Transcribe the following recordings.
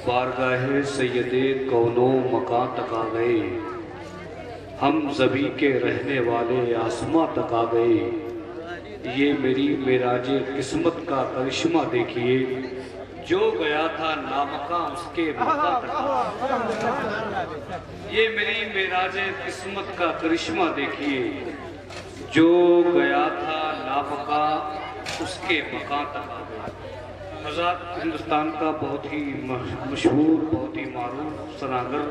بارگاہ سید کونو مکاں تک آ گئے، ہم زمیں کے رہنے والے آسماں تک آ گئے، یہ میری معراج قسمت کا کرشمہ دیکھیے، جو گیا تھا نامکاں اس کے مکاں تک آ گئے۔ یہ میری معراج قسمت کا کرشمہ دیکھیے، جو گیا تھا نامکاں اس کے مکاں تک آ گئے۔ حضرات، ہندوستان کا بہت ہی مشہور، بہت ہی معروف ثناگر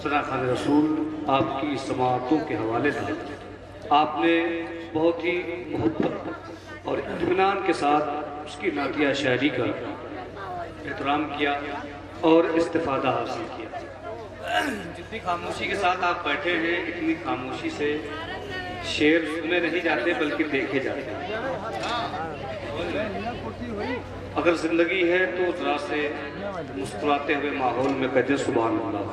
ثنا خان رسول آپ کی سماعتوں کے حوالے سے آپ نے بہت ہی محبت اور اطمینان کے ساتھ اس کی نعتیہ شاعری کا احترام کیا اور استفادہ حاصل کیا۔ جتنی خاموشی کے ساتھ آپ بیٹھے ہیں، اتنی خاموشی سے شعر سنے نہیں جاتے بلکہ دیکھے جاتے ہیں۔ اگر زندگی ہے تو ذرا سے مسکراتے ہوئے ماحول میں کہتے سبحان اللہ،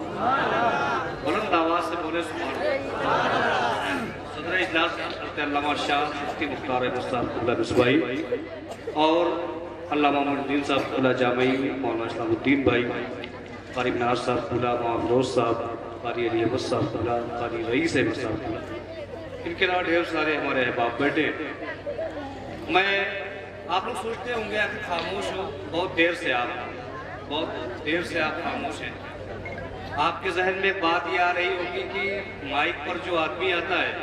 بلند آواز سے بولے سبحان اللہ۔ صدر اجلاس حضرت علامہ شاہ مفتی مختار احمد صاحب اللہ نسوائی اور علامہ محمد الدین صاحب اللہ جامعی، مولانا اسلام الدین بھائی، قاری منار صاحب اللہ، مولانا فیروز صاحب، قاری علی احمد صاحب اللہ، قاری رئیس احمد صاحب اللہ، ان کے علاوہ ڈھیر سارے ہمارے احباب بیٹھے۔ آپ لوگ سوچتے ہوں گے کہ خاموش ہو، بہت دیر سے آپ خاموش ہیں۔ آپ کے ذہن میں ایک بات یہ آ رہی ہوگی کہ مائک پر جو آدمی آتا ہے،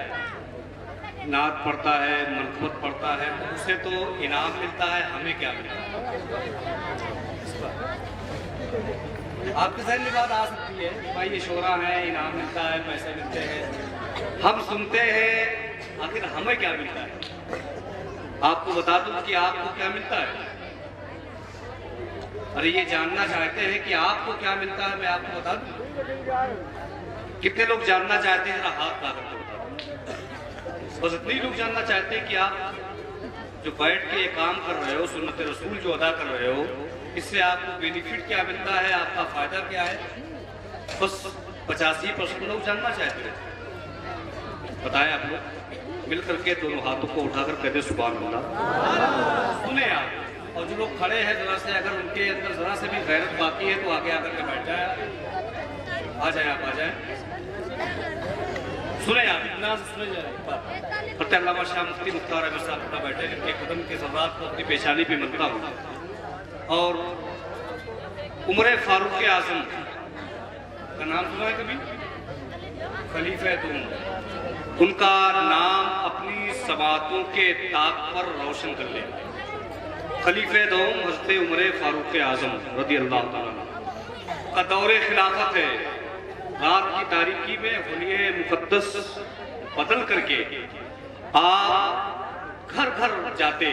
نعت پڑھتا ہے، منقبت پڑھتا ہے، تو اسے تو انعام ملتا ہے، ہمیں کیا ملتا ہے؟ آپ کے ذہن میں بات آ سکتی ہے کہ بھائی یہ شعرا ہے، انعام ملتا ہے، پیسے ملتے ہیں، ہم سنتے ہیں، آخر ہمیں کیا ملتا ہے؟ آپ کو بتا دوں کہ آپ کو کیا ملتا ہے؟ ارے یہ جاننا چاہتے ہیں کہ آپ کو کیا ملتا ہے، میں آپ کو بتا دوں؟ کتنے لوگ جاننا چاہتے ہیں؟ ذرا ہاتھ لا کر کے بتا دوں۔ بس اتنے لوگ جاننا چاہتے ہیں کہ آپ جو بیٹھ کے یہ کام کر رہے ہو، سنت رسول جو ادا کر رہے ہو، اس سے آپ کو بینیفٹ کیا ملتا ہے، آپ کا فائدہ کیا ہے؟ بس 85% لوگ جاننا چاہتے ہیں۔ بتائیں آپ لوگ مل کر کے دونوں ہاتھوں کو اٹھا کر کہتے سبحان اللہ۔ سنیں آپ، اور جو لوگ کھڑے ہیں ذرا سے اگر ان کے اندر ذرا سے بھی غیرت باقی ہے تو آگے آ کر کے بیٹھ جائیں، آ جائیں آپ، آ جائیں، سنیں آپ، اتنا سے سنیں جائیں۔ حضرت علامہ شاہ مفتی مختار احمد صاحب اپنا بیٹھے، جن کے قدم کے ذرات کو اپنی پیشانی پہ ملتا ہوں، اور عمر فاروق اعظم کا نام سنا ہے کبھی؟ خلیفہ دوم، ان کا نام اپنی سماعتوں کے طاق پر روشن کر لیں۔ خلیفہ دوم حضرت عمر فاروق اعظم رضی اللہ تعالیٰ عنہ کا دور خلافت ہے۔ رات کی تاریکی میں حلیہ مقدس بدل کر کے آپ گھر گھر جاتے،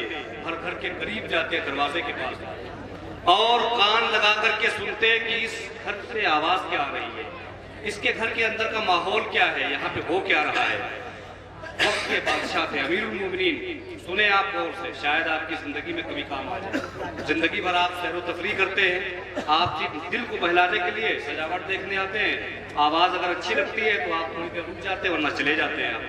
ہر گھر کے قریب جاتے، دروازے کے پاس، اور کان لگا کر کے سنتے کہ اس گھر سے آواز کیا آ رہی ہے، اس کے گھر کے اندر کا ماحول کیا ہے، یہاں پہ ہو کیا رہا ہے۔ وقت کے بادشاہ تھے، امیر المومنین۔ سنیں آپ غور سے، شاید آپ کی زندگی میں کبھی کام آ جائے۔ زندگی بھر آپ سیر و تفریح کرتے ہیں، آپ دل کو بہلانے کے لیے سجاوٹ دیکھنے آتے ہیں، آواز اگر اچھی لگتی ہے تو آپ تھوڑی دیر رک جاتے ہیں ورنہ چلے جاتے ہیں آپ۔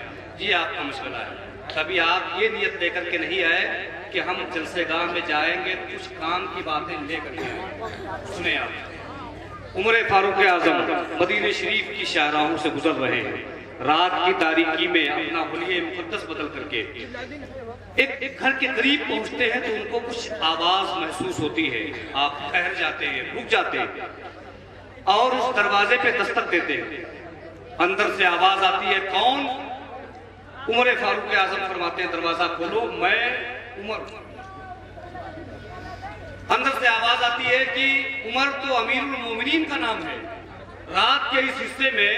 یہ آپ کا مشغلہ ہے۔ کبھی آپ یہ نیت لے کر کے نہیں آئے کہ ہم جلسے گاہ میں جائیں گے کچھ کام کی باتیں لے کر کے آئیں۔ سنیں آپ، عمر فاروق اعظم مدینہ شریف کی شاہراہوں سے گزر رہے ہیں، رات کی تاریکی میں اپنا حلیہ مقدس بدل کر کے ایک گھر کے قریب پہنچتے ہیں تو ان کو کچھ آواز محسوس ہوتی ہے۔ آپ ٹھہر جاتے ہیں، رک جاتے ہیں اور اس دروازے پہ دستک دیتے ہیں۔ اندر سے آواز آتی ہے، کون؟ عمر فاروق اعظم فرماتے ہیں دروازہ کھولو، میں عمر۔ اندر سے آواز آتی ہے کہ عمر تو امیر المومنین کا نام ہے، رات کے اس حصے میں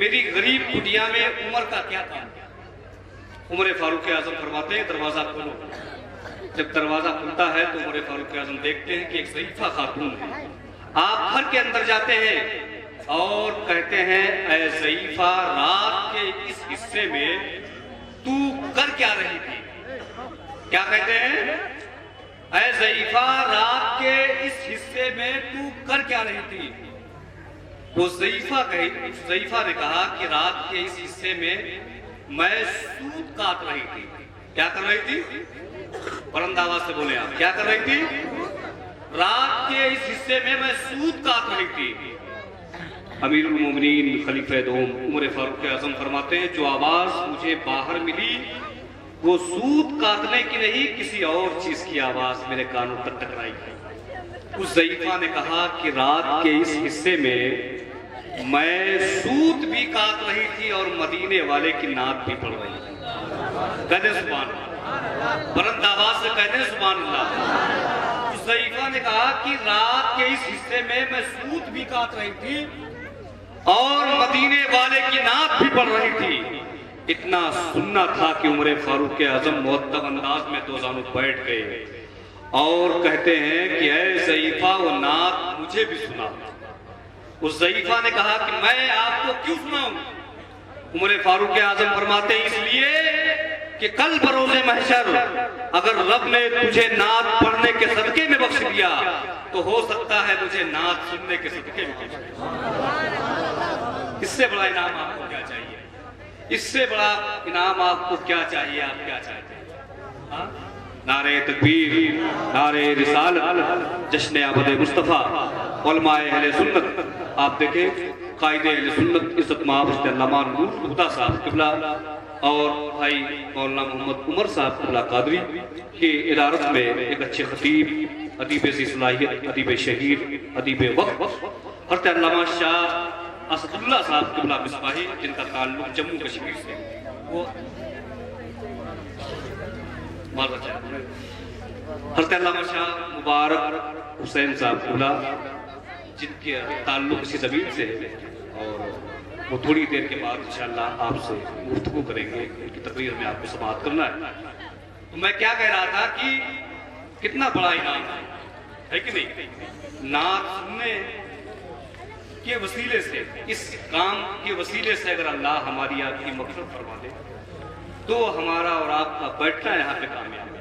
میری غریب کٹیا میں عمر کا کیا کام؟ عمر فاروق اعظم فرماتے ہیں دروازہ کھولو۔ جب دروازہ کھلتا ہے تو عمر فاروق اعظم دیکھتے ہیں کہ ایک ضعیفہ خاتون ہے۔ آپ گھر کے اندر جاتے ہیں اور کہتے ہیں، اے ضعیفہ، رات کے اس حصے میں تو کر کیا رہی تھی؟ کیا کہتے ہیں؟ اے ضعیفہ، رات کے اس حصے میں تو کر کیا رہی تھی؟ وہ ضعیفہ نے کہا کہ رات کے اس حصے میں میں سود کاٹ رہی تھی۔ کیا کر رہی تھی؟ بلند آواز سے بولے آپ، کیا کر رہی تھی؟ رات کے اس حصے میں میں سود کاٹ رہی تھی. امیر المومنین خلیفہ دوم عمر فاروق اعظم فرماتے ہیں جو آواز مجھے باہر ملی وہ سود کاٹنے کی نہیں کسی اور چیز کی آواز میرے کانوں تک ٹکرائی. اس ضعیفہ نے کہا کہ رات کے اس حصے میں میں سود بھی کاٹ رہی تھی اور مدینے والے کی نعت بھی پڑھ رہی تھی. کہتے ہیں سبحان اللہ, بلند آواز سے کہتے ہیں سبحان اللہ. اس ضعیفہ نے کہا کہ رات کے اس حصے میں سود بھی کاٹ رہی تھی اور مدینے والے کی نعت بھی پڑھ رہی تھی. اتنا سننا تھا کہ عمر فاروق اعظم مؤدب انداز میں دو زانوں بیٹھ گئے اور کہتے ہیں کہ اے ضعیفہ وہ نعت مجھے بھی سنا. اس ضعیفہ نے کہا کہ میں آپ کو کیوں سناؤں؟ عمر فاروق اعظم فرماتے ہیں اس لیے کہ کل بروز محشر اگر رب نے تجھے نعت پڑھنے کے صدقے میں بخش دیا تو ہو سکتا ہے مجھے نعت سننے کے صدقے میں بخش دیا. اس سے بڑا انعام آپ کو کیا چاہیے؟ اس سے بڑا انعام آپ کو کیا چاہیے؟ آپ کیا چاہتے ہیں؟ نعرہ تکبیر, نعرہ رسالت, جشن آمد مصطفیٰ, علماء اہل سنت. آپ دیکھیں قائد اہل سنت عزت مآب علامہ نور خدا صاحب قبلہ اور بھائی مولانا محمد عمر صاحب قبلہ قادری کی ادارت میں ایک اچھے خطیب, ادیب ذی صلاحیت, ادیب شہیر, ادیب وقت حضرت علامہ شاہ اسد اللہ صاحب قبلہ مصباحی جن کا تعلق جموں کشمیر سے وہ حضرت علامہ شاہ مبارک حسین صاحب قبلہ جن کے تعلق اسی زمین سے ہے اور وہ تھوڑی دیر کے بعد انشاءاللہ آپ سے گفتگو کریں گے. ان کی تقریر میں آپ کو سماعت کرنا ہے. تو میں کیا کہہ رہا تھا کہ کتنا بڑا انعام ہے کہ نہیں؟ نعت سننے کے وسیلے سے, اس کام کے وسیلے سے اگر اللہ ہماری آپ کی مغفرت فرما دے تو ہمارا اور آپ کا بیٹھنا یہاں پہ کامیاب ہے.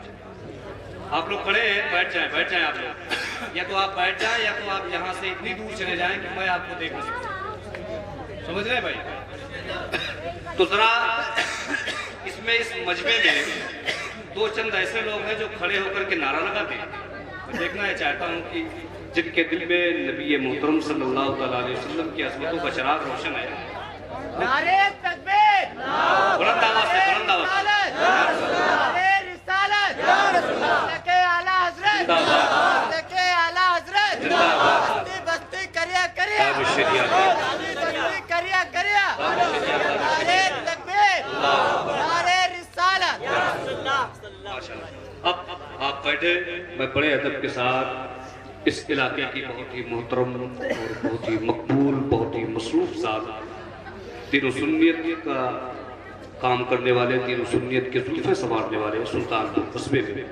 آپ لوگ کھڑے ہیں, بیٹھ جائیں آپ لوگ, یا تو آپ بیٹھ جائیں یا تو آپ یہاں سے اتنی دور چلے جائیں کہ میں آپ کو دیکھ نہ سکوں. سمجھ رہے ہیں بھائی؟ تو ذرا اس میں اس مجمع میں دو چند ایسے لوگ ہیں جو کھڑے ہو کر کے نعرہ لگاتے ہیں. میں دیکھنا ہے چاہتا ہوں کہ جن کے دل میں نبی محترم صلی اللہ علیہ وسلم کی عظمتوں کا چراغ روشن ہے. نعرہ تکبیر, بلند آواز سے, بلند آواز سے. نعرہ رسالت, صدقے اعلیٰ حضرت, صدقے اعلیٰ حضرت, بستی بستی کریا کریا, بستی کریا کریا, نعرہ تکبیر, نعرہ رسالت. اب آپ بیٹھے, میں بڑے ادب کے ساتھ اس علاقے کی بہت ہی محترم اور بہت ہی مقبول, بہت ہی مصروف ذات, دین و سنیت کا کام کرنے والے, دین و سنیت کے زلفے سنوارنے والے سلطان پور قصبے میں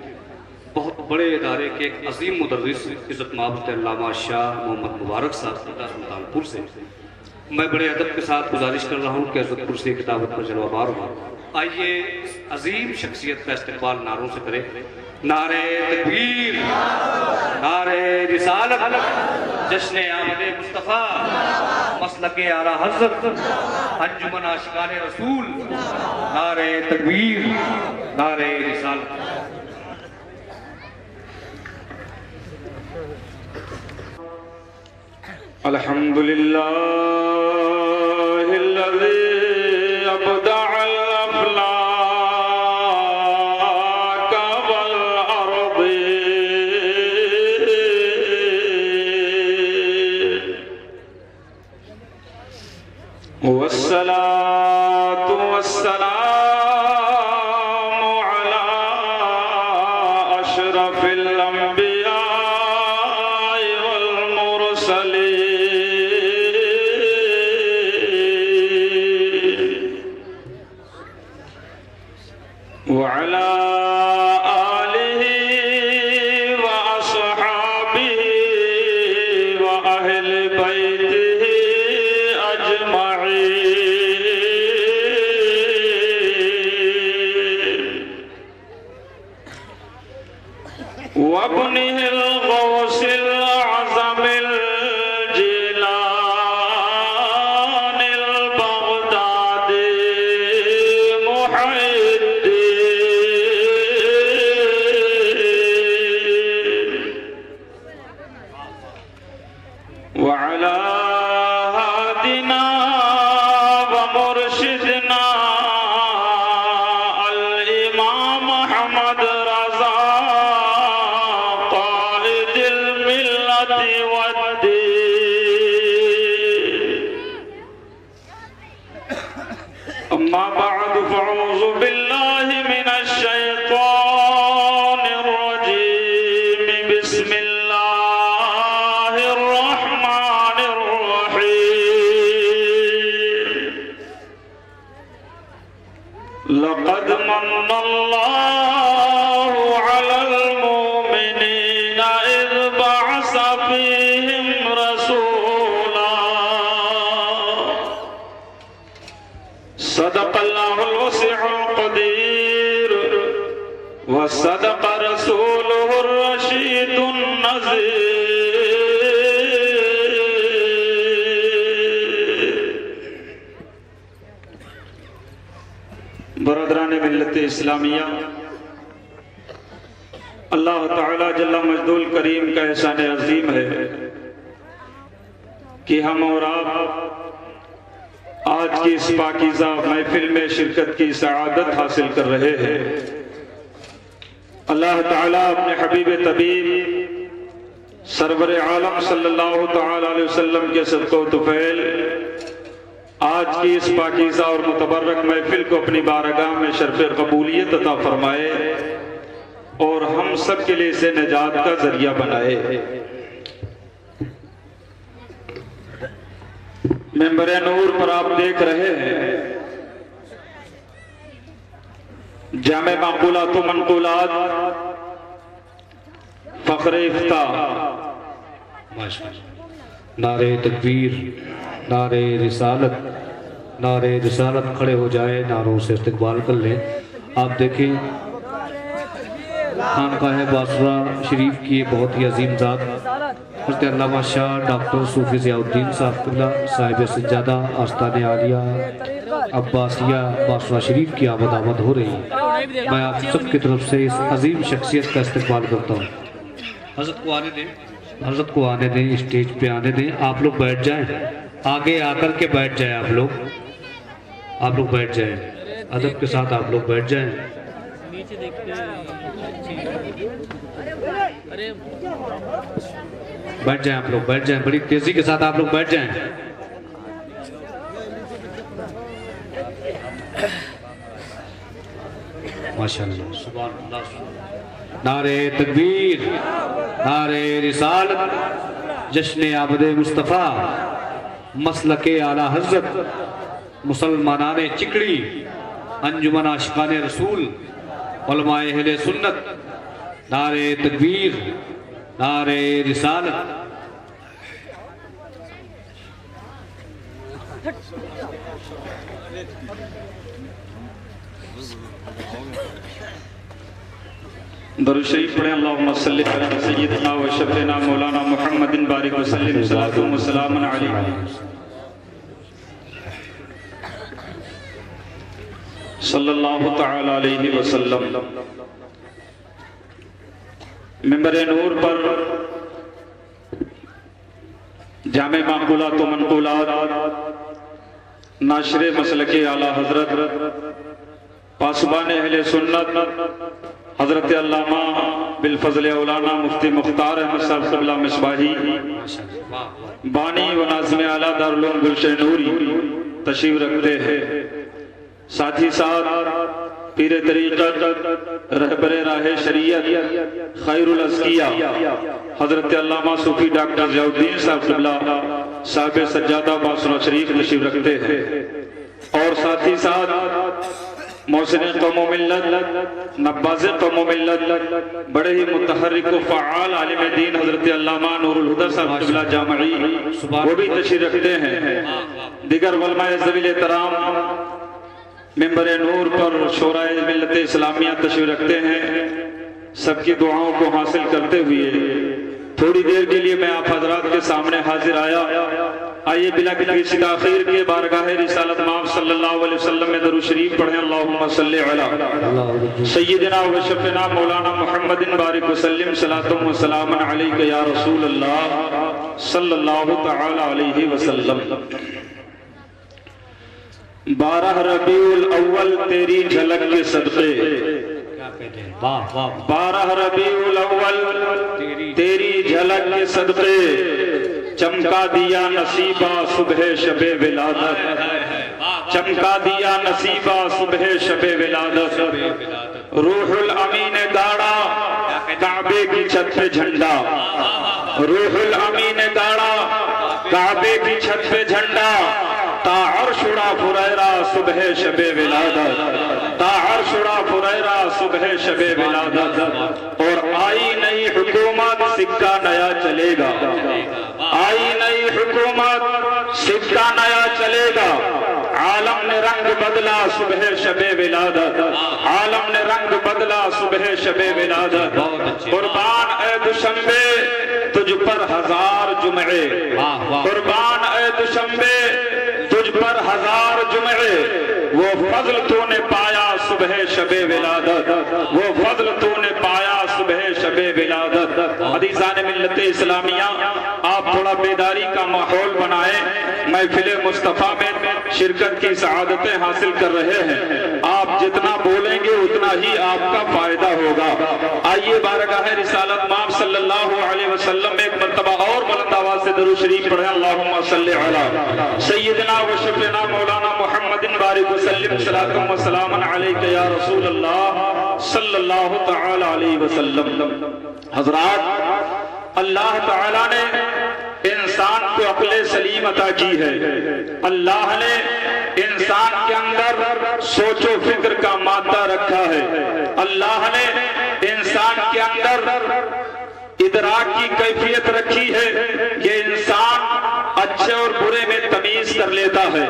بہت بڑے ادارے کے ایک عظیم مدرس عزت مآب علامہ شاہ محمد مبارک صاحب سلطان پور سے میں بڑے ادب کے ساتھ گزارش کر رہا ہوں کہ عزت پور سے کتابت پر جلوہ بار ہوا. آئیے اس عظیم شخصیت کا استقبال نعروں سے کریں. نعرہ تکبیر, نعرہ رسالت, جشن آمد مصطفیٰ, مسلک اعلیٰ حضرت, انجمن عاشقان رسول. نعرہ تکبیر, نعرہ رسالت. الحمدللہ الذی ابدع الافلاک والارض والصلاة والسلام علی اشرف الانبیاء وعلى آله وأصحابه وأهل بيته أجمعين. وعلى هادنا ومرشدنا الإمام أحمد رضا قائد الملة والدين. أما بعد فأعوذ بالله من الشيطان الرجيم. بسم الله الرحمن الرحيم. لقد من الله على المؤمنين إذ بعث فيهم رسولا. صدق الله الوسيع القدير وصدق رسوله الرشيد النذير. برادران ملت اسلامیہ، اللہ تعالی جل مجدہ الکریم کا احسان عظیم ہے کہ ہم اور آپ آج کی اس پاکیزہ محفل میں شرکت کی سعادت حاصل کر رہے ہیں. اللہ تعالیٰ اپنے حبیب طبیب سرور عالم صلی اللہ تعالیٰ علیہ وسلم کے صدقہ و طفیل آج کی اس پاکیزہ اور متبرک محفل کو اپنی بارگاہ میں شرف قبولیت عطا فرمائے اور ہم سب کے لیے اسے نجات کا ذریعہ بنائے. ممبر نور پر آپ دیکھ رہے ہیں جامع معقولات و منقولات فخر افتاح. نعرہ تکبیر، نعرہ رسالت، نعرہ رسالت کھڑے ہو جائے، نعروں سے استقبال کر لیں. آپ دیکھیں خانقاہ باسرہ شریف کی بہت ہی عظیم ذات حضرت علامہ شاہ ڈاکٹر صوفی ضیاء الدین صاحب قبلہ صاحب سجادہ آستان عالیہ عباسیہ باسرہ شریف کی آمد ہو رہی ہے. میں آپ سب کی طرف سے اس عظیم شخصیت کا استقبال کرتا ہوں. حضرت کو آنے دیں، اسٹیج پہ آنے دیں. آپ لوگ بیٹھ جائیں، آگے آ کر کے بیٹھ جائیں. آپ لوگ بیٹھ جائیں، ادب کے ساتھ آپ لوگ بیٹھ جائیں. بیٹھ جائیں، آپ لوگ بیٹھ جائیں، بڑی تیزی کے ساتھ آپ لوگ بیٹھ جائیں. ماشاءاللہ، سبحان اللہ. نعرہ تکبیر، نعرہ رسالت، جشن آمد مصطفیٰ، مسلک اعلیٰ حضرت، مسلمانان چکڑی، انجمن عاشقان رسول، علماء اہل سنت. نعرہ تکبیر، نعرہ رسالت. درود شریف پڑھیں. اللہم صلی علی سیدنا و شفینا مولانا محمد بارک وسلم صلاۃ و سلام علیہ. صلی اللہ تعالی علیہ وسلم. ممبر نور پر جامع معقولات و منقولات ناشر مسلک اعلیٰ حضرت پاسبان اہل سنت حضرت علامہ بالفضل اولانا مفتی مختار احمد صاحب قبلہ مصباحی بانی و ناظم اعلیٰ دارالعلوم گلشن نوری تشریف رکھتے ہیں. ساتھ ہی ساتھ پیر طریقت رہبر راہ شریعت خیر الازکیہ حضرت علامہ صوفی ڈاکٹر ضیاء الدین صاحب قبلہ صاحب سجادہ باسرہ شریف تشریف رکھتے ہیں. اور ساتھ ہی ساتھ محسن قوم و ملت، نباز قوم و ملت، بڑے ہی متحرک و فعال عالم دین حضرت علامہ نور الہدی صاحب قبلہ جامعی وہ بھی تشریف رکھتے ہیں. دیگر علماء ذوی الاحترام ممبر نور پر شورائے ملت اسلامیہ تشریف رکھتے ہیں. سب کی دعاؤں کو حاصل کرتے ہوئے تھوڑی دیر کے لیے میں آپ حضرات کے سامنے حاضر آیا. آئیے بلا کسی تاخیر کے بارگاہ رسالت مآب صلی اللہ علیہ وسلم میں درود شریف پڑھیں۔ اللہم صلی علی سیدنا و شفینا مولانا محمد بارک وسلم صلاۃ و سلام علیک یا رسول اللہ صلی اللہ تعالی علیہ وسلم۔ 12 ربیع الاول تیری جھلک کے صدقے، 12 ربیع الاول تیری جھلک کے صدقے، چمکا دیا نصیبہ صبح شب ولادت، چمکا دیا نصیبہ صبح شب ولادت، روح الامین گاڑا کعبے کی چھت پہ جھنڈا، روح الامین گاڑا کعبے کی چھت پہ جھنڈا، تا عرش اڑا فریرا صبح شب ولادت، تا عرش اڑا فریرا صبح شب ولادت، اور آئی نئی حکومت سکہ نیا چلے گا، آئی نئی حکومت سکہ نیا چلے گا، عالم نے رنگ بدلا صبح شب ولادت، عالم نے رنگ بدلا صبح شب ولادت، قربان اے دوشنبے تجھ پر 1000 جمعے، قربان اے دوشنبے تجھ پر 1000 جمعے، وہ فضل تو نے پایا صبح شب ولادت، وہ فضل تو نے پایا صبح شب ولادت۔ عزیزان ملت اسلامیہ، آپ تھوڑا بیداری کا ماحول بنائیں، محفل مصطفیٰ میں شرکت کی سعادتیں حاصل کر رہے ہیں، آپ جتنا بولیں گے اتنا ہی آپ کا فائدہ ہوگا۔ آئیے بارگاہ رسالت مآب صلی اللہ علیہ وسلم میں ایک مرتبہ اور بلند آواز سے درود شریف پڑھیں۔ اللہم صلی علی سیدنا و شفینا مولانا محمد بارک وسلم صلاۃ و سلام علیک یا رسول اللہ صلی اللہ تعالی علیہ وسلم۔ حضرات، اللہ تعالیٰ نے انسان کو عقل سلیم عطا کی ہے، اللہ نے انسان کے اندر سوچ و فکر کا مادہ رکھا ہے، اللہ نے انسان کے اندر ادراک کی کیفیت رکھی ہے، یہ انسان اچھے اور برے میں تمیز کر لیتا ہے،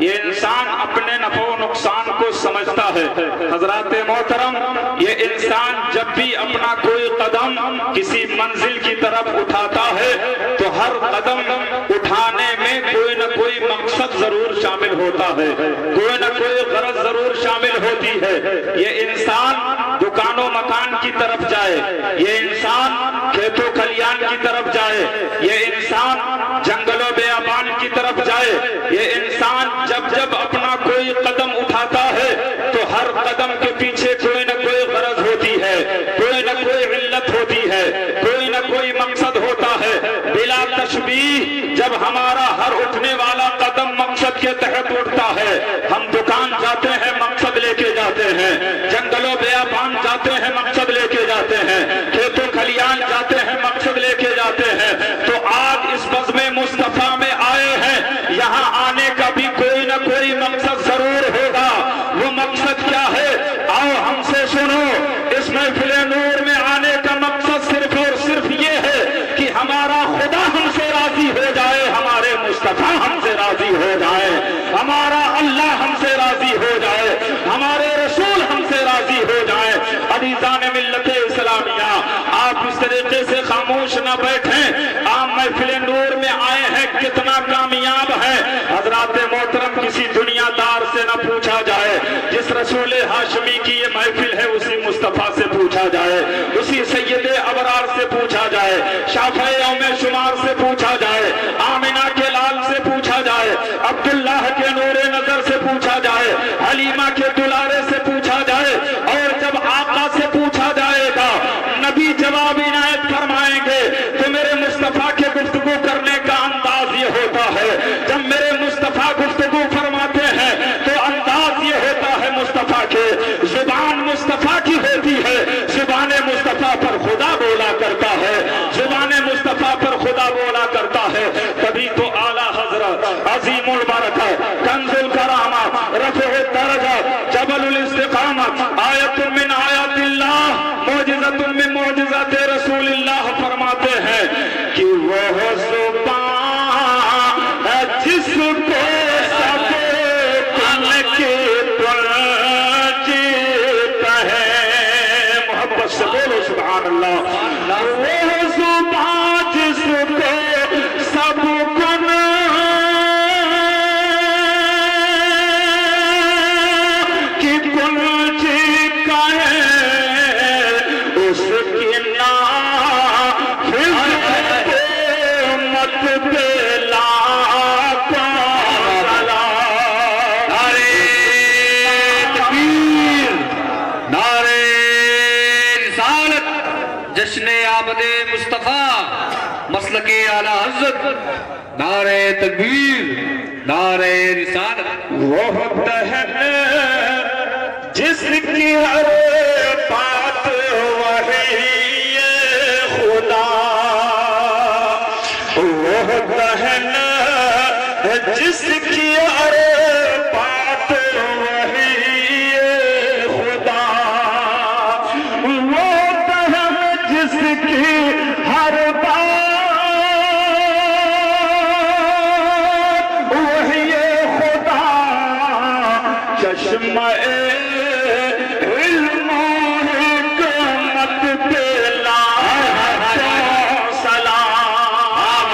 یہ انسان اپنے نفع و نقصان کو سمجھتا ہے۔ حضرات محترم، یہ انسان جب بھی اپنا کوئی قدم کسی منزل کی طرف اٹھاتا ہے تو ہر قدم اٹھانے میں کوئی نہ کوئی مقصد ضرور شامل ہوتا ہے، کوئی نہ کوئی غرض ضرور شامل ہوتی ہے۔ یہ انسان دکان و مکان کی طرف جائے، یہ انسان کھیت و کھلیان کی طرف جائے، یہ انسان جنگل و بیابان کی طرف جائے، یہ انسان جب اپنا کوئی قدم اٹھاتا ہے تو ہر قدم کے پیچھے کوئی نہ کوئی غرض ہوتی ہے، کوئی نہ کوئی علت ہوتی ہے، کوئی نہ کوئی مقصد ہوتا ہے۔ بلا تشبیہ جب ہمارا ہر اٹھنے والا قدم مقصد کے تحت اٹھتا ہے، ہم دکان جاتے ہیں مقصد لے کے جاتے ہیں، جنگل و بیابان جاتے ہیں مقصد لے کے جاتے ہیں، کھیت و کھلیان جاتے ہیں مقصد لے کے جاتے ہیں، تو آج اس بزم مصطفیٰ میں آئے ہیں، یہاں آنے کا بھی کوئی نہ کوئی مقصد ضرور ہوگا۔ وہ مقصد کیا ہے؟ آؤ ہم سے سنو۔ اس محفل نور میں آنے کا مقصد صرف اور صرف یہ ہے کہ ہمارا خدا ہم سے راضی ہو جائے، ہمارے مصطفیٰ ہم سے راضی ہو جائے، ہمارا اللہ ہم سے راضی ہو جائے، ہمارے رسول ہم سے راضی ہو جائے۔ عزیزان ملت اسلامیہ، آپ اس طریقے سے خاموش نہ بیٹھیں، آپ محفل نور میں آئے ہیں، کتنا کامیاب ہے۔ حضرات محترم، کسی دنیا دار سے نہ پوچھا جائے، جس رسول ہاشمی کی یہ محفل ہے اسی مصطفیٰ سے پوچھا جائے، اسی سید ابرار سے پوچھا جائے، شافع یوم شمار سے پوچھا جائے، آمنہ کے لال سے پوچھا جائے، عبداللہ کے نور نظر سے پوچھا جائے، حلیمہ کے دلارے سے پوچھا جائے، اور جب آقا سے پوچھا جائے گا نبی جواب عنایت فرمائیں گے۔ تو میرے مصطفیٰ کے گفتگو کرنے کا انداز یہ ہوتا ہے، جب میرے مصطفیٰ گفتگو فرماتے ہیں تو انداز یہ ہوتا ہے مصطفیٰ کے، زبان مصطفیٰ کی ہوتی ہے، زبان مصطفیٰ پر خدا بولا کرتا ہے، زبان مصطفیٰ پر خدا بولا کرتا مسلک اعلی حضرت، نعرہ تکبیر، نعرہ رسالت۔ وہ دہن جس کی ہر بات وحی خدا، وہ دہن جس کی ہر بات وحی خدا، وہ دہن جس کی ہر بات وحی خدا، چشمہ علم و حکمت پہ لاکھوں سلام۔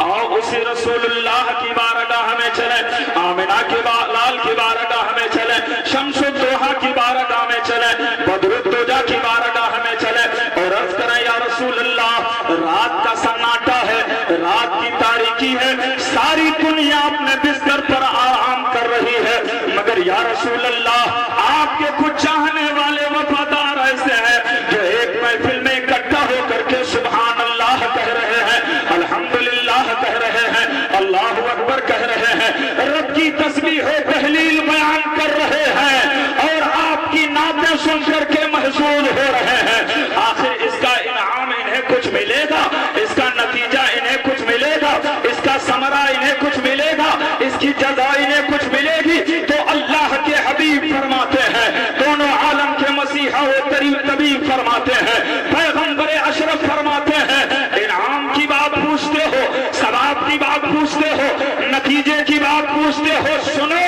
آؤ اسی رسول اللہ کی بارگاہ میں چلیں، آمنہ کی لال کی بارگاہ میں چلیں، شمس الضحیٰ کی بارگاہ میں چلیں، بدر الدجا کی بارگاہ میں چلیں اور عرض کریں یا رسول اللہ، رات کا سناٹا ہے، رات کی تاریکی ہے، ساری دنیا اپنے بستر پر آرام کر رہی ہے، مگر یا رسول اللہ آپ کے کچھ چاہنے والے وفادار ایسے ہیں جو ایک محفل میں اکٹھا ہو کر کے سبحان اللہ کہہ رہے ہیں، الحمدللہ کہہ رہے ہیں، اللہ اکبر کہہ رہے ہیں، رب کی تسبیح و تہلیل بیان کر رہے ہیں اور آپ کی نعتیں سن کر کے محسوس ہو رہے ہیں۔ آخر اس کا انعام انہیں کچھ ملے گا، اس کا نتیجہ انہیں کچھ ملے گا، اس کا ثمرہ انہیں کچھ ملے گا، اس کی جزا انہیں کچھ ملے گی؟ تو اللہ کے حبیب فرماتے ہیں، دونوں عالم کے مسیحا و طبیب فرماتے ہیں، پیغمبر اشرف فرماتے ہیں، انعام کی بات پوچھتے ہو، ثواب کی بات پوچھتے ہو، نتیجے کی بات پوچھتے ہو، سنو،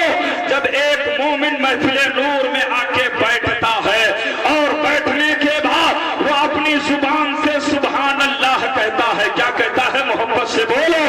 جب ایک مومن محفل نور میں آ کے بیٹھتا ہے اور بیٹھنے کے بعد وہ اپنی زبان سے سبحان اللہ کہتا ہے، کیا کہتا ہے؟ محبت سے بولو،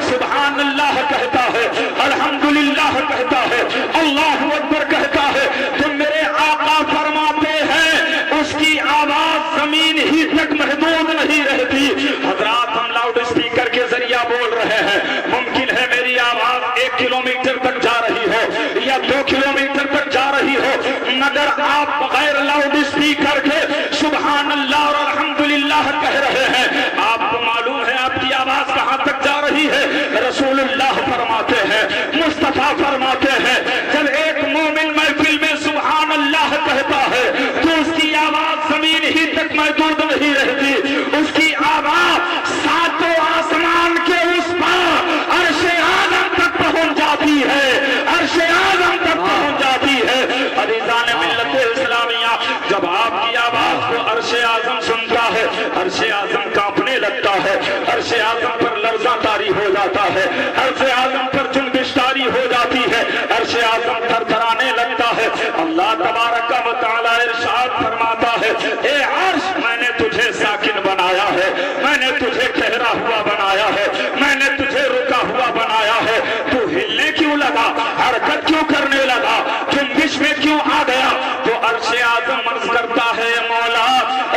سبحان اللہ کہتا ہے، الحمدللہ کہتا ہے، اللہ اکبر کہتا ہے، تو میرے آقا فرماتے ہیں اس کی آواز زمین ہی تک محدود نہیں رہتی۔ حضرات ہم لاؤڈ اسپیکر کے ذریعہ بول رہے ہیں، ممکن ہے میری آواز 1 کلومیٹر تک جا رہی ہو یا 2 کلومیٹر تک جا رہی ہو، مگر آپ بغیر لاؤڈ اسپیکر کے سبحان اللہ اور الحمدللہ کہہ رہے ہیں۔ آپ کو معلوم ہے آپ کی آواز کہاں تک جا رہی ہے؟ رسول اللہ فرماتے ہیں، مصطفیٰ فرماتے ہیں، جب ایک مومن محفل میں سبحان اللہ کہتا ہے تو اس کی آواز زمین ہی تک محدود نہیں رہتی، اس کی آواز ساتوں آسمان کے اس پار عرش اعظم تک پہنچ جاتی ہے، عرش اعظم تک پہنچ جاتی ہے۔ عزیزان ملت اسلامیہ، جب آپ کی آواز کو عرش اعظم سنتا ہے، عرش اعظم کانپنے لگتا ہے، عرش اعظم پر لرزہ طاری ہو جاتا ہے، عرش اعظم پر جنبش طاری ہو جاتی ہے، عرش اعظم تھر تھرانے لگتا ہے۔ اللہ تبارک و تعالی ارشاد فرماتا ہے، اے عرش میں نے تجھے ساکن بنایا ہے، میں نے تجھے ٹھہرا ہوا بنایا ہے، میں نے تجھے رکا ہوا بنایا ہے، تو ہلنے کیوں لگا، حرکت کیوں کرنے لگا، جنبش میں کیوں آ گیا؟ تو عرش اعظم عرض کرتا ہے، مولا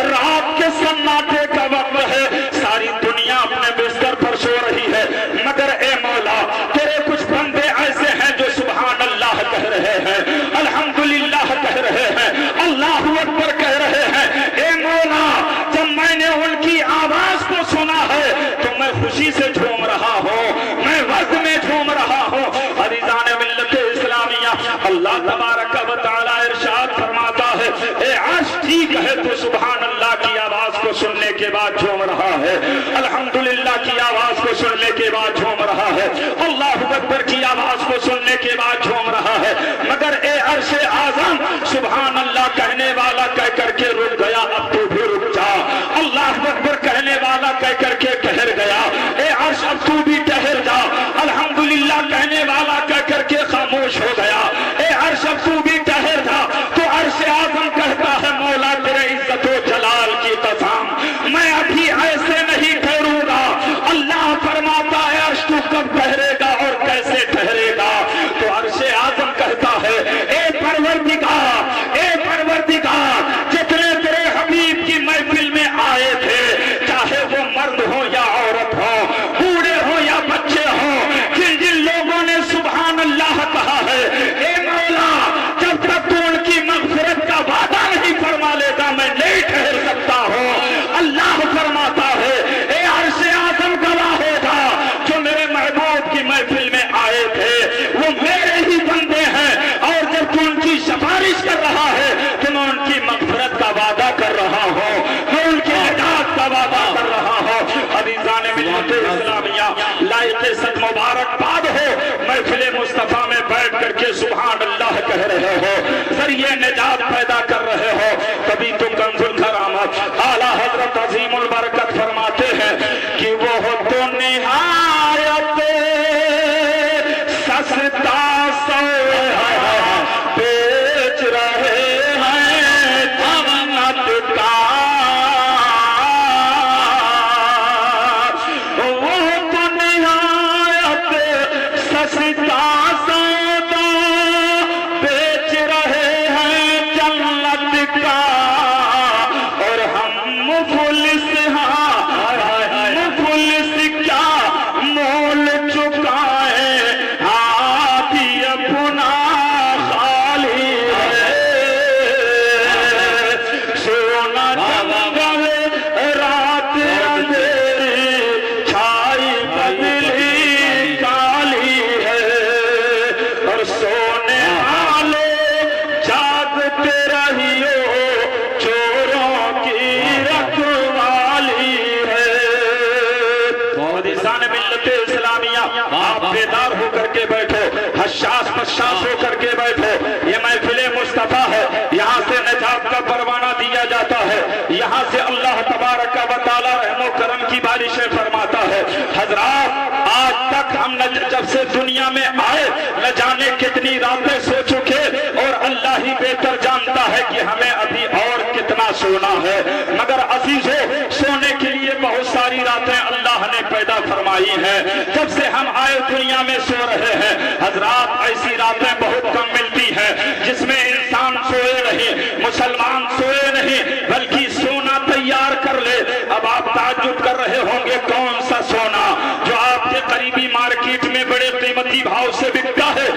رات کے سناٹے کا وقت ہے، ساری دنیا اپنے بستر پر سو رہی ہے، مگر اے مولا تیرے کچھ بندے ایسے ہیں جو سبحان اللہ کہہ رہے ہیں، الحمدللہ کہہ رہے ہیں، اللہ اکبر کہہ رہے ہیں۔ اے مولا جب میں نے ان کی آواز کو سنا ہے تو میں خوشی سے جھوم رہا ہوں، میں وقت میں جھوم رہا ہوں۔ عزیزان ملت اسلامیہ، اللہ تبارک و تعالی ارشاد فرماتا ہے، اے عرش ٹھیک ہے تو سبحان اللہ کی آواز کو سننے کے بعد جھوم رہا ہے، الحمدللہ کی آواز کو سننے کے بعد جھوم رہا ہے، اللہ اکبر کی آواز کو سننے کے بعد جھوم رہا ہے، مگر اے عرش اعظم سبحان اللہ کہنے والا کہہ کر کے رک گیا، اب تو بھی رک جا، اللہ اکبر کہنے والا کہہ کر کے ٹھہر گیا، اے عرش اب تو بھی ٹھہر جا، الحمدللہ کہنے والا کہہ کر کے خاموش ہو گیا، اے عرش اب تو بھی ٹھہر جا، تو عرش اعظم کہتا ہے، مولا تیرے عزت و جلال کی قسم میں ابھی ایسے نہیں ٹھہروں گا۔ اللہ فرماتا ہے، عرش تو کب ٹھہرے گا اور کیسے ٹھہرے گا؟ تو عرش اعظم کہتا ہے، اے پروردگار، اے پروردگار، جتنے تیرے ذریعے نجات پیدا کر رہے ہو، تبھی تو کنز الکرامت اعلیٰ حضرت عظیم البرکت فرماتے ہیں کہ وہ تو نہایت سستا سودا بیچ رہے ہیں جنت کا، وہ تو نہایت سستا سودا بیچ رہے ہیں جنت کا، اور ہم مفلس کیا مول چکائے آدھی اپنا خالی ہے، سونا جنگل رات اندھیری چھائی بدلی کالی ہے، اور سونے والے جاگتے رہیو چوروں کی رکھوالی ہے۔ مودیسان ملت اسلامیہ آپ بیدار ہو کر کے بیٹھو، حشاش پشاش ہو کر کے بیٹھو، یہ محفل مصطفیٰ ہے، یہاں سے نجات کا پروانہ دیا جاتا ہے، یہاں سے اللہ تبارک و تعالی رحم و کرم کی بارشیں فرماتا ہے۔ حضرات آج تک ہم جب سے دنیا میں آئے نہ جانے کتنی راتیں سو چکے، اور اللہ ہی بہتر جانتا ہے کہ ہمیں ابھی اور کتنا سونا ہے، مگر عزیزو سونے کے لیے بہت ساری راتیں اللہ نے پیدا فرمائی ہیں۔ جب سے ہم آئے دنیا میں سو رہے ہیں، حضرات ایسی راتیں بہت کم ملتی ہیں جس میں انسان سوئے نہیں، مسلمان سوئے نہیں، بلکہ سونا تیار کر لے۔ اب آپ تعجب کر رہے ہوں گے کون سا سونا جو آپ کے قریبی مارکیٹ میں بڑے قیمتی بھاؤ سے بکتا ہے؟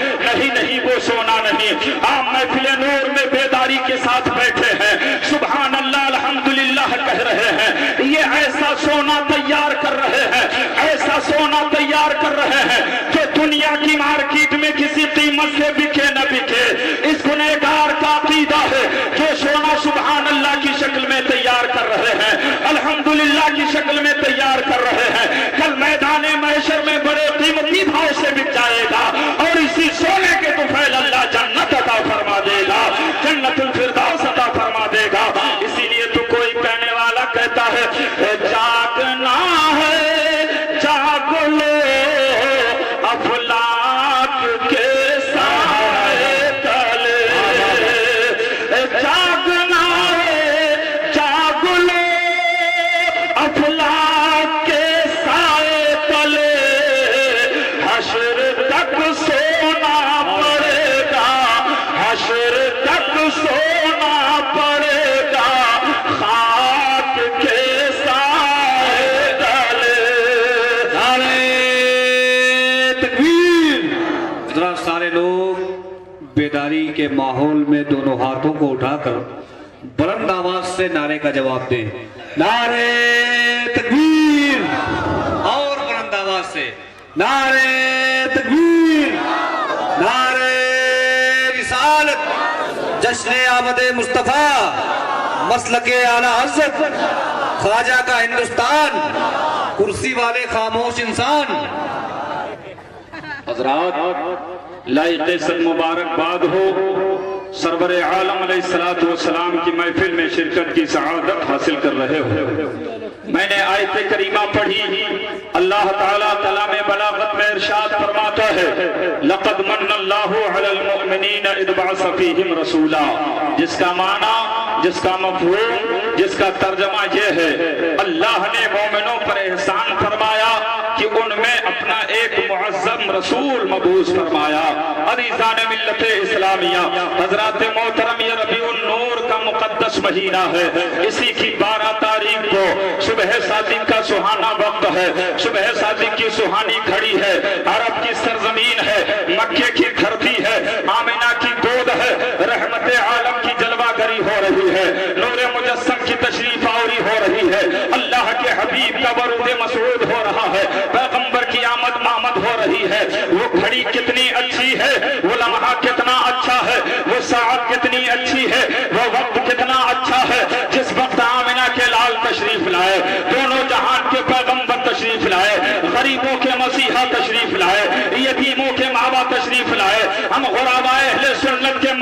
نہیں، وہ سونا نہیں۔ آپ محفل نور میں بیداری کے ساتھ بیٹھے ہیں، سبحان اللہ الحمدللہ کہہ رہے ہیں، یہ ایسا سونا تیار کر رہے ہیں، ایسا سونا تیار کر رہے ہیں کہ دنیا کی مارکیٹ میں کسی قیمت سے بکے نہ بکے۔ اس گنہگار کا عقیدہ ہے جو سونا سبحان اللہ کی شکل میں تیار کر رہے ہیں، الحمدللہ کی شکل میں تیار کر رہے ہیں، کل میدان محشر میں بڑے قیمتی بھاؤ سے بک جائے گا، اور اسی سونے کے طفیل اللہ جنت عطا فرما دے گا، جنت الفردوس عطا فرما دے گا۔ اسی لیے تو کوئی کہنے والا کہتا ہے جاگنا ہے جاگ لو افلاک کے سائے تلے، جاگنا ہے جاگ لو افلاک کے سائے تلے، حشر تک سونا پڑے گا، حشر تک سونا پڑے گا، خاک کے سائے تلے۔ تکبیر! ذرا سارے لوگ بیداری کے ماحول میں دونوں ہاتھوں کو اٹھا کر بلند آواز سے نعرے کا جواب دیں۔ نعرے تکبیر! اور بلند آواز سے نعرے تکبیر! نعرے رسالت! جشن آمد مصطفیٰ، مسلک اعلیٰ حضرت، خواجہ کا ہندوستان، کرسی والے خاموش انسان۔ حضرات لائق صد مبارکباد ہو، سرور عالم علیہ السلام کی محفل میں شرکت کی سعادت حاصل کر رہے ہو۔ میں نے آیت کریمہ پڑھی، اللہ تعالیٰ کلام بلاغت میں ارشاد فرماتا ہے لَقَدْ مَنَّ اللَّهُ عَلَى الْمُؤْمِنِينَ إِذْ بَعَثَ فِيهِمْ رَسُولًا، جس کا معنی، جس کا مفہوم، جس کا ترجمہ یہ ہے اللہ نے مومنوں پر احسان فرمایا کہ ان میں اپنا ایک معظم رسول مبعوث فرمایا۔ عزیزان ملت اسلامیہ، حضرات محترم، یہ ربیع النور کا مقدس مہینہ ہے، اسی کی 12 تاریخ کو صبح صادق کا سہانا وقت ہے، صبح صادق کی سہانی گھڑی ہے، عرب کی سرزمین ہے، مکے کی دھرتی ہے، آمنہ کی گود ہے، رحمت عالم کی جلوہ گری ہو رہی ہے، نور مجسم کی تشریف آوری ہو رہی ہے، اللہ کے حبیب کا ورود مسعود ہو رہا ہے، پیغمبر کی آمد ہو رہی ہے۔ وہ گھڑی کتنی اچھی ہے، وہ لمحہ کتنا اچھا ہے، وہ ساعت کتنی اچھی ہے، وہ وقت کتنا اچھا ہے جس وقت آمنہ کے لال تشریف لائے، دونوں جہان کے پیغمبر تشریف لائے، غریبوں کے مسیحا تشریف لائے، یتیموں کے ماوا تشریف لائے، ہم غرباء اہل سنت کے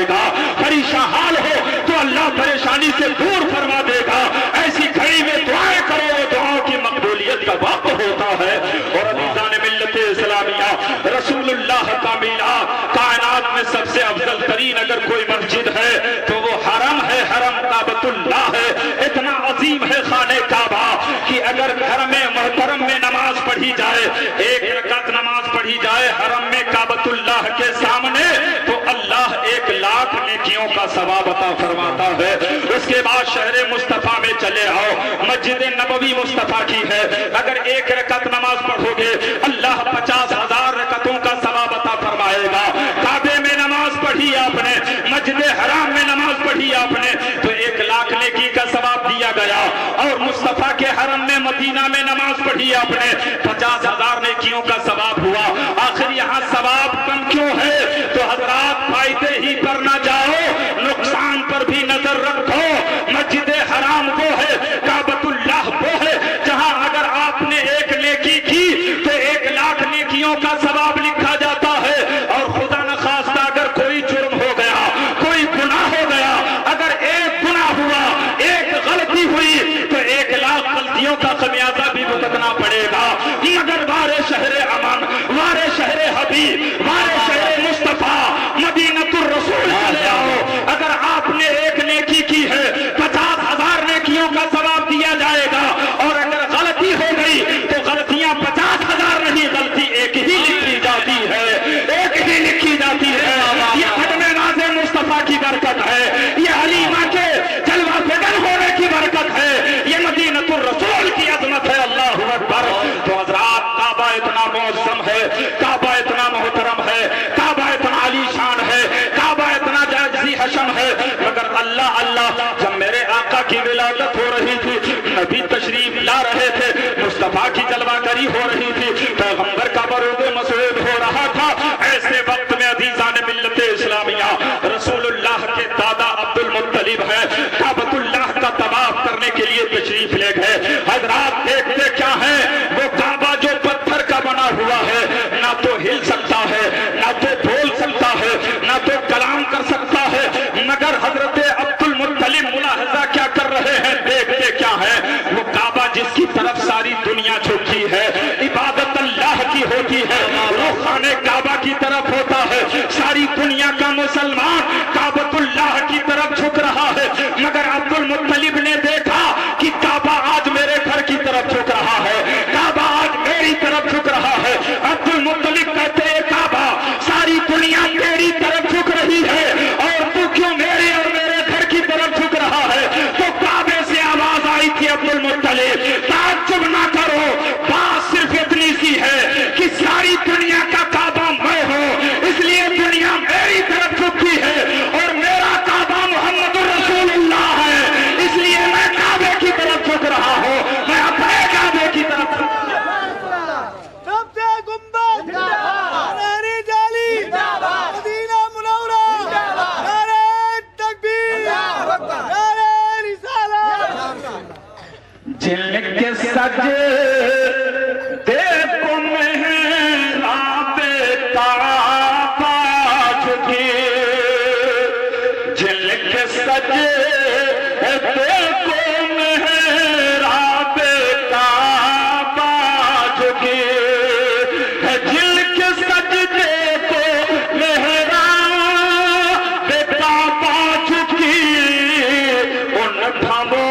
دے گا، پریشان حال ہو تو اللہ پریشانی سے دور فرما دے گا۔ ایسی گھڑی میں دعائیں کرو، وہ دعاؤں کی مقبولیت کا وقت ہوتا ہے۔ اور عزیزان ملت اسلامیہ، رسول اللہ کا میلاد، کائنات میں سب سے افضل ترین اگر کوئی مسجد ہے تو وہ حرم ہے، حرم کعبۃ اللہ ہے۔ اتنا عظیم ہے خانہ کعبہ کہ اگر گھر میں محترم میں نماز پڑھی جائے، ایک رکعت نماز پڑھی جائے حرم میں کعبۃ اللہ کے سامنے، تو اللہ 1,00,000 نیکیوں کا ثواب عطا فرماتا ہے۔ اس کے بعد شہر مصطفیٰ میں چلے آؤ، مسجد نبوی مصطفیٰ کی ہے، اگر ایک رکعت نماز پڑھو گے اللہ 50,000 رکعتوں کا ثواب عطا فرمائے گا۔ کعبے میں نماز پڑھی آپ نے، مسجد حرام میں نماز پڑھی آپ نے تو 1,00,000 نیکی کا ثواب دیا گیا، اور مصطفیٰ کے حرم میں مدینہ میں نماز پڑھی آپ نے 50,000 نیکیوں کا ثواب ہوا۔ آخر یہاں ثواب کم کیوں ہے؟ تو حضرات فائدے ہی پر نہ جاؤ، نقصان پر بھی نظر رکھو۔ مسجد حرام وہ ہے، کعبۃ اللہ وہ ہے جہاں اگر آپ نے ایک نیکی کی تو 1,00,000 نیکیوں کا ثواب لکھا جاتا ہے۔ اور خدا نخواستہ اگر کوئی جرم ہو گیا، کوئی گناہ ہو گیا، اگر ایک گناہ ہوا، ایک غلطی ہوئی تو 1,00,000 غلطیوں کا خمیازہ بھی بھگتنا پڑے گا۔ مگر وارے شہر امن، وارے شہر حبیب، وارے شہر مصطفیٰ، مدینۃ الرسول چلے آؤ، اگر آپ نے ایک نیکی کی ہے 50,000 نیکیوں کا ثواب دیا جائے گا، اور اگر غلطی ہو گئی تو غلطیاں 50,000 نہیں، غلطی ایک ہی لکھی جاتی ہے، ایک ہی لکھی جاتی ہے۔ یہ خدمِ ناز مصطفیٰ کی برکت ہے، یہ حلیمہ کے جلوہ فکر ہونے کی برکت ہے، یہ مدینۃ الرسول کی عظمت ہے۔ اللہ اکبر۔ تو حضرات کعبہ اتنا معظم ہے، کعبہ اتنا محترم ہے، کعبہ اتنا علی شان ہے، کعبہ اتنا جاذی حشم ہے، مگر اللہ اللہ جب میرے آقا کی ولادت ہو رہی تھی، نبی تشریف لا رہے تھے، مصطفیٰ کی جلوہ گری ہو رہی تھی، پیغمبر کا برود مسعود ہو رہا تھا، ایسے وقت میں عزیزان ملت اسلامیہ رسول اللہ کے دادا عبد المطلب ہے، کعبۃ اللہ کا طواف کرنے کے لیے تشریف لے گئے۔ حضرات دیکھتے کیا ہے؟ وہ کعبہ جو پتھر کا بنا ہوا ہے، نہ تو ہل سکتا ہے، نہ تو بول سکتا ہے، نہ تو کلام کر سکتا ہے، مگر حضرت عبد المطلب ملاحظہ کیا کر رہے ہیں؟ دیکھتے کیا ہے؟ وہ کعبہ جس کی طرف ساری دنیا جھکتی ہے، عبادت اللہ کی ہوتی ہے، رخ خانہ کعبہ کی طرف ہوتا ہے، ساری دنیا کا مسلمان کعبۃ اللہ کی طرف جھک رہا ہے، مگر عبد المطلب نے دیکھا کہ کعبہ آج میرے گھر کی طرف جھک رہا ہے، کعبہ آج میری طرف جھک رہا ہے۔ عبد المطلب کہتے ہیں کعبہ ساری دنیا تیری طرف جھک رہی ہے، اور تو کیوں میرے اور میرے گھر کی طرف جھک رہا ہے؟ تو کعبے سے آواز آئی تھی عبد المطلب تعجب نہ کرو، بات صرف اتنی سی ہے کہ ساری دنیا کا کعبہ میں ہوں، اس لیے دنیا میری طرف جھکتی ہے، اور میرا کعبہ محمد رسول اللہ ہے، اس لیے میں کعبے کی طرف جھک رہا ہوں، میں اپنے کعبے کی طرف سب سے گنبد ناری جالی مدینہ منورہ نعرہ تکبیر نعرہ رسالت۔ جن کے سجدے کو محراب کعبہ جھکی، جن کے سجدے کو محراب کعبہ جھکی، جن کے سجدے کو محراب کعبہ جھکی، ان تھموں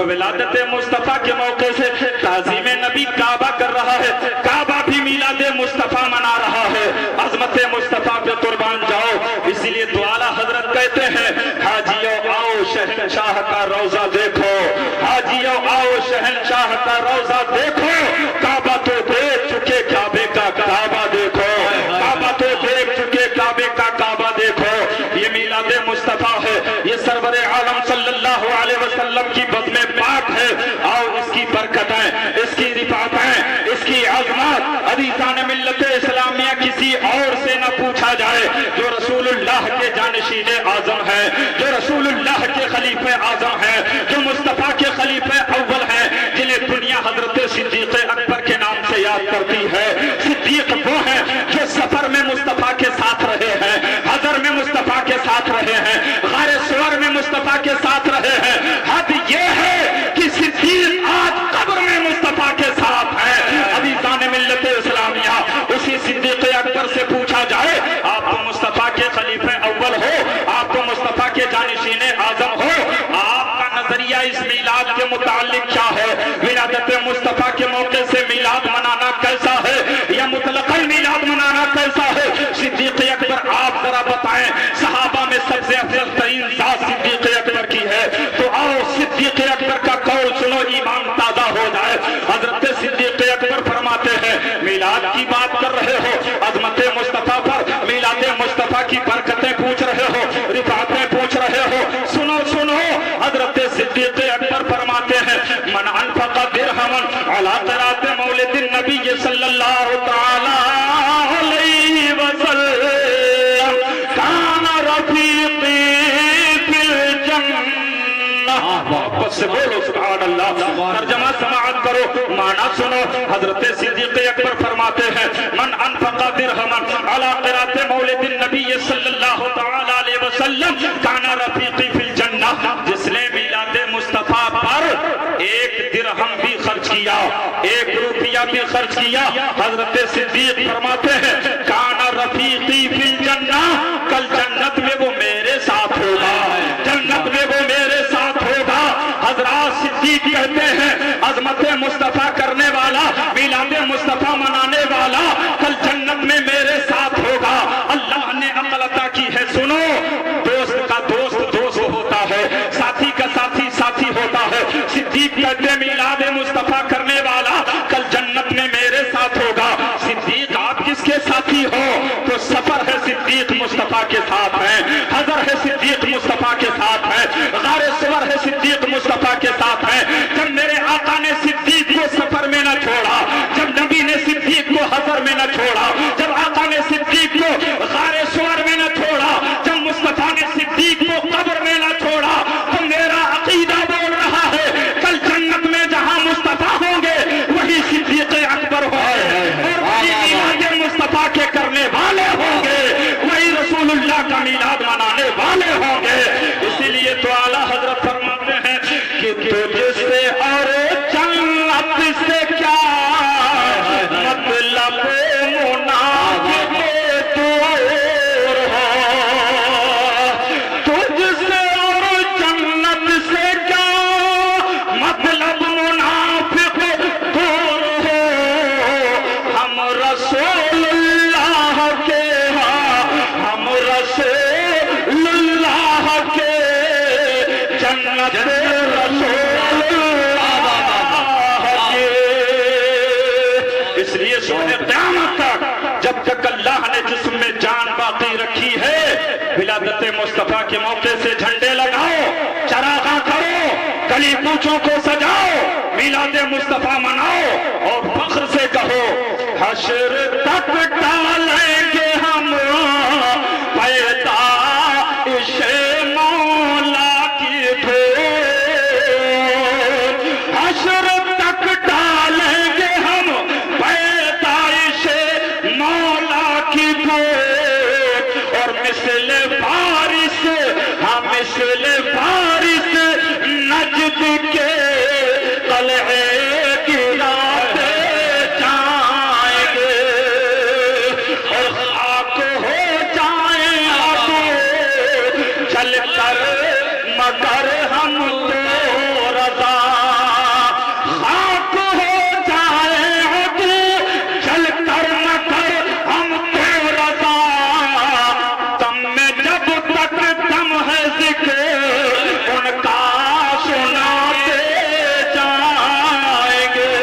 ولادت مصطفیٰ کے موقع سے تعظیم نبی کعبہ کر رہا ہے، کعبہ بھی میلاد مصطفیٰ منا رہا ہے۔ عظمت مصطفیٰ پہ قربان جاؤ، اسی لیے دعالا حضرت کہتے ہیں حاجیو آؤ شہنشاہ کا روضہ دیکھو، حاجیو آؤ شہنشاہ کا روضہ دیکھو، کعبہ تو دیکھ چکے کعبے کا کعبہ دیکھو، کعبہ تو دیکھ چکے کعبے کا کعبہ دیکھو۔ یہ میلاد مصطفیٰ ہے، یہ سرور عالم صلی اللہ علیہ وسلم کی بزم پاک ہے، آؤ اس کی برکتیں، اس کی رفعتیں، اس کی عظمت عزیزان ملت اسلامیہ کسی اور سے نہ پوچھا جائے، جو رسول اللہ کے جانشین اعظم ہیں، جو رسول اللہ کے خلیفہ اعظم ہیں، جو مصطفیٰ کے خلیفہ اول ہیں، جنہیں دنیا حضرت صدیق اکبر کے نام میلاد کے متعلق کیا ہے؟ ولادت مصطفیٰ کے موقع سے میلاد منانا کیسا ہے یا مطلقاً میلاد منانا کیسا ہے؟ صدیق اکبر آپ ذرا بتائیں، صحابہ میں سب سے افضل ترین ذات صدیق اکبر کی ہے، تو آؤ صدیق اکبر کا قول سنو، ایمان تازہ ہو جائے۔ حضرت صدیق اکبر فرماتے ہیں میلاد کی بات کر رہے ہو، عظمت مصطفیٰ پر میلاد مصطفیٰ کی برکتیں پوچھ رہے ہو، رفعتیں پوچھ رہے ہو، سنو سنو، حضرت صدیق اکبر فرماتے ہیں من انفق درہما علی قرات مولد النبی صلی اللہ تعالی علیہ وسلم کان رفیقی فی الجنہ۔ واپس سے بولو سبحان اللہ، ترجمہ سماعت کرو، معنی سنو۔ حضرت صدیق اکبر فرماتے ہیں من انفق درہما علی قرات مولد النبی صلی اللہ تعالی علیہ وسلم کان رفیقی فی الجنہ، جس نے میلاد مصطفیٰ پر ایک درہم بھی خرچ کیا، ایک روپیہ بھی خرچ کیا، حضرت صدیق فرماتے ہیں کان رفیقی فی الجنہ، کل جنت میں وہ میرے ساتھ ہوگا، جنت میں وہ میرے ساتھ ہوگا۔ حضرات صدیق کہتے ہیں عظمت مصطفیٰ کرنے والا، میلاد مصطفیٰ منانے والا کل جنت میں میرے ساتھ ہوگا۔ اللہ نے عقل عطا کی ہے، سنو، دوست کا دوست دوست ہوتا ہے، ساتھی کا ساتھی ساتھی ہوتا ہے۔ صدیق کہتے ہیں میلاد مصطفیٰ کرنے والا کل جنت میں میرے ساتھ ہوگا۔ صدیق آپ کس کے ساتھی ہو؟ تو سفر ہے صدیق مصطفیٰ کے ساتھ ہیں، حضر ہے صدیق مصطفیٰ کے ساتھ ہیں، غار سور ہے صدیق مصطفیٰ کے ساتھ ہیں۔ جب میرے آقا نے صدیق کو سفر میں نہ چھوڑا، جب نبی نے صدیق کو حضر میں نہ چھوڑا، جب آقا نے صدیق کو غار سور میں نہ چھوڑا، جب مصطفیٰ نے صدیق کو قبر میں نہ چھوڑا، تو میرا عقیدہ بول رہا ہے کل جنت میں جہاں مصطفیٰ ہوں گے وہی صدیق اکبر ہوں گے، اور وہی میلاد مصطفیٰ کے کرنے والے ہوں گے، وہی رسول اللہ کا میلاد منانے والے ہوں گے۔ اسی لیے تو اعلیٰ حضرت فرماتے ہیں کہ تجھ سے اور جنت سے کیا مطلب منافق دور ہو، تجھ سے اور جنت سے کیا مطلب منافق دور ہو، ہم رسول اللہ کے ہاں، ہم رسول اللہ کے جنت رسول اس لیے سونے قیامت تک جب تک اللہ نے جسم میں جان باقی رکھی ہے، ولادت مصطفیٰ کے موقع سے جھنڈے لگاؤ، چراغاں کرو، گلی کوچوں کو سجاؤ، میلاد مصطفیٰ مناؤ اور فخر سے کہو حشر تک ڈالیں گے ہم پیدائش مولا کی دھول، حشر تک ڈالیں گے ہم پیدائش مولا کی دھول، اور مثل بارش، ہم مثل بارش نجد کے قلعے گراتے جائیں گے، اور خاک ہو جائیں ابو چل کر مگر ہم تو رضا، خاک ہو جائیں ابو چل کر مگر ہم تو رضا، تم میں جب تک دم ہے ذکر ان کا سناتے جائیں گے۔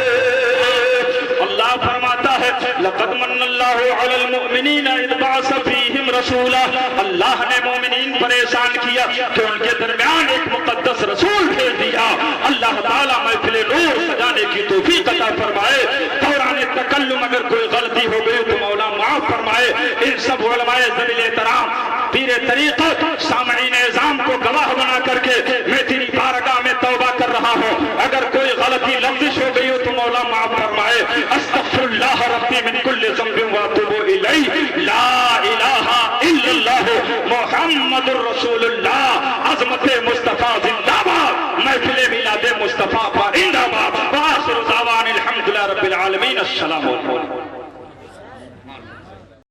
اللہ فرماتا ہے لقد من اللہ علی المؤمنین اذ بعث فیہم رسولا، اللہ نے مومنین پر احسان کیا کہ ان کے درمیان ایک مقدس رسول بھیج دیا۔ اللہ تعالیٰ محفل نور سجانے کی توفیق عطا فرمائے، دوران تکلم اگر کوئی غلطی ہو گئی تو مولا معاف فرمائے۔ ان سب علماء ذلیل احترام پیر طریقت سامعین اعظام کو گواہ بنا کر کے میں تیری بارگاہ میں توبہ کر رہا ہوں، اگر کوئی غلطی لفظ ہو گئی ہو تو مولا معاف فرمائے۔ استغفر اللہ ربی من کل ذنب واتوب الیہ، لا الہ الا اللہ محمد الرسول اللہ۔ عظمت مصطفیٰ زندہ باد، محفل میلاد مصطفیٰ پائندہ باد۔ وآخر دعوانا الحمدللہ رب العالمین، السلام علیکم۔